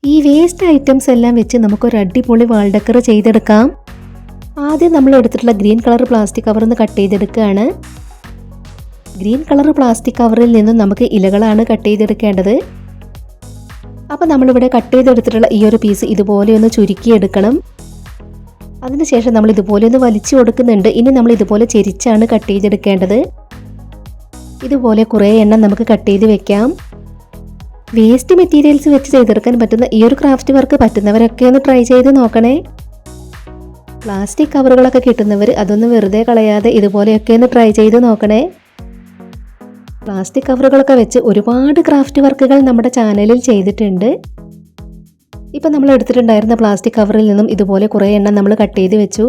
ഈ waste items എല്ലാം വെച്ച് നമുക്കൊരു അടിപൊളി വാൾ ഡെക്കർ ചെയ്തെടുക്കാം. ആദ്യം നമ്മൾ എടുത്തിട്ടുള്ള ഗ്രീൻ കളർ പ്ലാസ്റ്റിക് കവറിൽ നിന്ന് കട്ട് ചെയ്തെടുക്കുകയാണ്. ഗ്രീൻ കളർ പ്ലാസ്റ്റിക് കവറിൽ നിന്നും നമുക്ക് ഇലകളാണ് കട്ട് ചെയ്തെടുക്കേണ്ടത്. അപ്പോൾ നമ്മളിവിടെ കട്ട് ചെയ്തെടുത്തിട്ടുള്ള ഈ ഒരു പീസ് ഇതുപോലെ ഒന്ന് ചുരുക്കിയെടുക്കണം. അതിനുശേഷം നമ്മൾ ഇതുപോലെ ഒന്ന് വലിച്ചു കൊടുക്കുന്നുണ്ട്. ഇനി നമ്മൾ ഇതുപോലെ ചെരിച്ചാണ് കട്ട് ചെയ്തെടുക്കേണ്ടത്. ഇതുപോലെ കുറേ എണ്ണം നമുക്ക് കട്ട് ചെയ്ത് വെക്കാം. വേസ്റ്റ് മെറ്റീരിയൽസ് വെച്ച് ചെയ്തെടുക്കാൻ പറ്റുന്ന ഈ ഒരു ക്രാഫ്റ്റ് വർക്ക് പറ്റുന്നവരൊക്കെ ഒന്ന് ട്രൈ ചെയ്ത് നോക്കണേ. പ്ലാസ്റ്റിക് കവറുകളൊക്കെ കിട്ടുന്നവർ അതൊന്നും വെറുതെ കളയാതെ ഇതുപോലെയൊക്കെ ഒന്ന് ട്രൈ ചെയ്ത് നോക്കണേ. പ്ലാസ്റ്റിക് കവറുകളൊക്കെ വെച്ച് ഒരുപാട് ക്രാഫ്റ്റ് വർക്കുകൾ നമ്മുടെ ചാനലിൽ ചെയ്തിട്ടുണ്ട്. ഇപ്പം നമ്മൾ എടുത്തിട്ടുണ്ടായിരുന്ന പ്ലാസ്റ്റിക് കവറിൽ നിന്നും ഇതുപോലെ കുറേ എണ്ണം നമ്മൾ കട്ട് ചെയ്ത് വെച്ചു.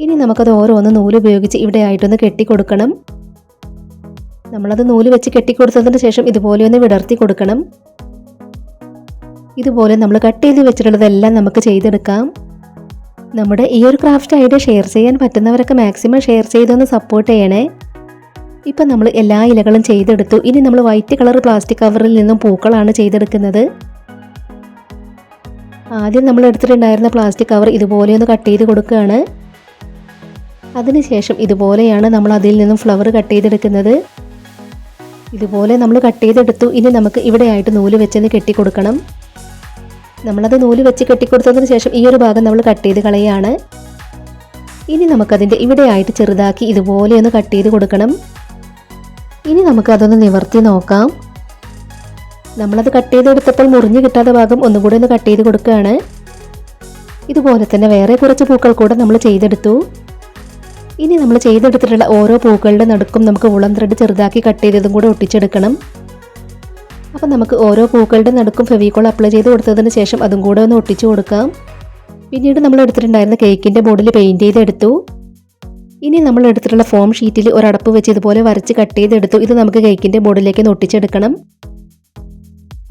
ഇനി നമുക്കത് ഓരോന്ന് നൂല് ഉപയോഗിച്ച് ഇവിടെ ആയിട്ടൊന്ന് കെട്ടിക്കൊടുക്കണം. നമ്മളത് നൂല് വെച്ച് കെട്ടിക്കൊടുത്തതിന് ശേഷം ഇതുപോലെ ഒന്ന് വിടർത്തി കൊടുക്കണം. ഇതുപോലെ നമ്മൾ കട്ട് ചെയ്ത് വെച്ചിട്ടുള്ളതെല്ലാം നമുക്ക് ചെയ്തെടുക്കാം. നമ്മുടെ ഈ ഒരു ക്രാഫ്റ്റ് ഐഡിയ ഷെയർ ചെയ്യാൻ പറ്റുന്നവരൊക്കെ മാക്സിമം ഷെയർ ചെയ്തൊന്ന് സപ്പോർട്ട് ചെയ്യണേ. ഇപ്പം നമ്മൾ എല്ലാ ഇലകളും ചെയ്തെടുത്തു. ഇനി നമ്മൾ വൈറ്റ് കളർ പ്ലാസ്റ്റിക് കവറിൽ നിന്നും പൂക്കളാണ് ചെയ്തെടുക്കുന്നത്. ആദ്യം നമ്മൾ എടുത്തിട്ടുണ്ടായിരുന്ന പ്ലാസ്റ്റിക് കവർ ഇതുപോലെ ഒന്ന് കട്ട് ചെയ്ത് കൊടുക്കുകയാണ്. അതിനുശേഷം ഇതുപോലെയാണ് നമ്മൾ അതിൽ നിന്നും ഫ്ലവർ കട്ട് ചെയ്തെടുക്കുന്നത്. ഇതുപോലെ നമ്മൾ കട്ട് ചെയ്തെടുത്തു. ഇനി നമുക്ക് ഇവിടെ ആയിട്ട് നൂല് വെച്ചൊന്ന് കെട്ടിക്കൊടുക്കണം. നമ്മളത് നൂല് വെച്ച് കെട്ടിക്കൊടുത്തതിന് ശേഷം ഈ ഒരു ഭാഗം നമ്മൾ കട്ട് ചെയ്ത് കളയാണ്. ഇനി നമുക്കതിൻ്റെ ഇവിടെ ആയിട്ട് ചെറുതാക്കി ഇതുപോലെ ഒന്ന് കട്ട് ചെയ്ത് കൊടുക്കണം. ഇനി നമുക്കതൊന്ന് നിവർത്തി നോക്കാം. നമ്മളത് കട്ട് ചെയ്തെടുത്തപ്പോൾ മുറിഞ്ഞ് കിട്ടാത്ത ഭാഗം ഒന്നുകൂടി ഒന്ന് കട്ട് ചെയ്ത് കൊടുക്കുകയാണ്. ഇതുപോലെ തന്നെ വേറെ കുറച്ച് പൂക്കൾ കൂടെ നമ്മൾ ചെയ്തെടുത്തു. ഇനി നമ്മൾ ചെയ്തെടുത്തിട്ടുള്ള ഓരോ പൂക്കളുടെ നടുക്കും നമുക്ക് ഉളം ത്രെഡ് ചെറുതാക്കി കട്ട് ചെയ്തതും കൂടെ ഒട്ടിച്ചെടുക്കണം. അപ്പം നമുക്ക് ഓരോ പൂക്കളുടെ നടുക്കും ഫെവിക്കോൾ അപ്ലൈ ചെയ്ത് കൊടുത്തതിന് ശേഷം അതും കൂടെ ഒന്ന് ഒട്ടിച്ചു കൊടുക്കാം. പിന്നീട് നമ്മൾ എടുത്തിട്ടുണ്ടായിരുന്ന കേക്കിൻ്റെ ബോർഡിൽ പെയിൻറ്റ് ചെയ്തെടുത്തു. ഇനി നമ്മൾ എടുത്തിട്ടുള്ള ഫോം ഷീറ്റിൽ ഒരടപ്പ് വെച്ച് ഇതുപോലെ വരച്ച് കട്ട് ചെയ്തെടുത്തു. ഇത് നമുക്ക് കേക്കിൻ്റെ ബോർഡിലേക്ക് ഒന്ന് ഒട്ടിച്ചെടുക്കണം.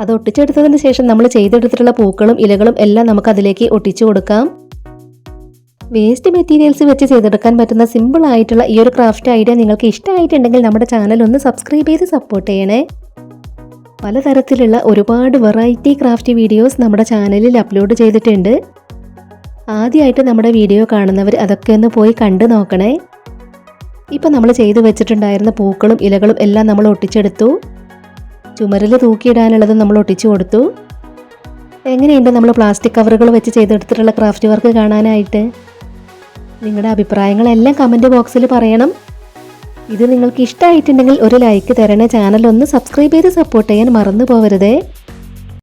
അത് ഒട്ടിച്ചെടുത്തതിന് ശേഷം നമ്മൾ ചെയ്തെടുത്തിട്ടുള്ള പൂക്കളും ഇലകളും എല്ലാം നമുക്ക് അതിലേക്ക് ഒട്ടിച്ചു കൊടുക്കാം. വേസ്റ്റ് മെറ്റീരിയൽസ് വെച്ച് ചെയ്തെടുക്കാൻ പറ്റുന്ന സിമ്പിൾ ആയിട്ടുള്ള ഈ ഒരു ക്രാഫ്റ്റ് ഐഡിയ നിങ്ങൾക്ക് ഇഷ്ടമായിട്ടുണ്ടെങ്കിൽ നമ്മുടെ ചാനൽ ഒന്ന് സബ്സ്ക്രൈബ് ചെയ്ത് സപ്പോർട്ട് ചെയ്യണേ. പലതരത്തിലുള്ള ഒരുപാട് വെറൈറ്റി ക്രാഫ്റ്റ് വീഡിയോസ് നമ്മുടെ ചാനലിൽ അപ്ലോഡ് ചെയ്തിട്ടുണ്ട്. ആദ്യമായിട്ട് നമ്മുടെ വീഡിയോ കാണുന്നവർ അതൊക്കെ ഒന്ന് പോയി കണ്ടു നോക്കണേ. ഇപ്പം നമ്മൾ ചെയ്തു വെച്ചിട്ടുണ്ടായിരുന്ന പൂക്കളും ഇലകളും എല്ലാം നമ്മൾ ഒട്ടിച്ചെടുത്തു. ചുമരിൽ തൂക്കിയിടാനുള്ളത് നമ്മൾ ഒട്ടിച്ചു കൊടുത്തു. എങ്ങനെയുണ്ട് നമ്മൾ പ്ലാസ്റ്റിക് കവറുകൾ വെച്ച് ചെയ്തെടുത്തിട്ടുള്ള ക്രാഫ്റ്റ് വർക്ക് കാണാനായിട്ട്? നിങ്ങളുടെ അഭിപ്രായങ്ങളെല്ലാം കമൻറ്റ് ബോക്സിൽ പറയണം. ഇത് നിങ്ങൾക്ക് ഇഷ്ടമായിട്ടുണ്ടെങ്കിൽ ഒരു ലൈക്ക് തരണേ. ചാനൽ ഒന്ന് സബ്സ്ക്രൈബ് ചെയ്ത് സപ്പോർട്ട് ചെയ്യാൻ മറന്നു പോകരുതേ.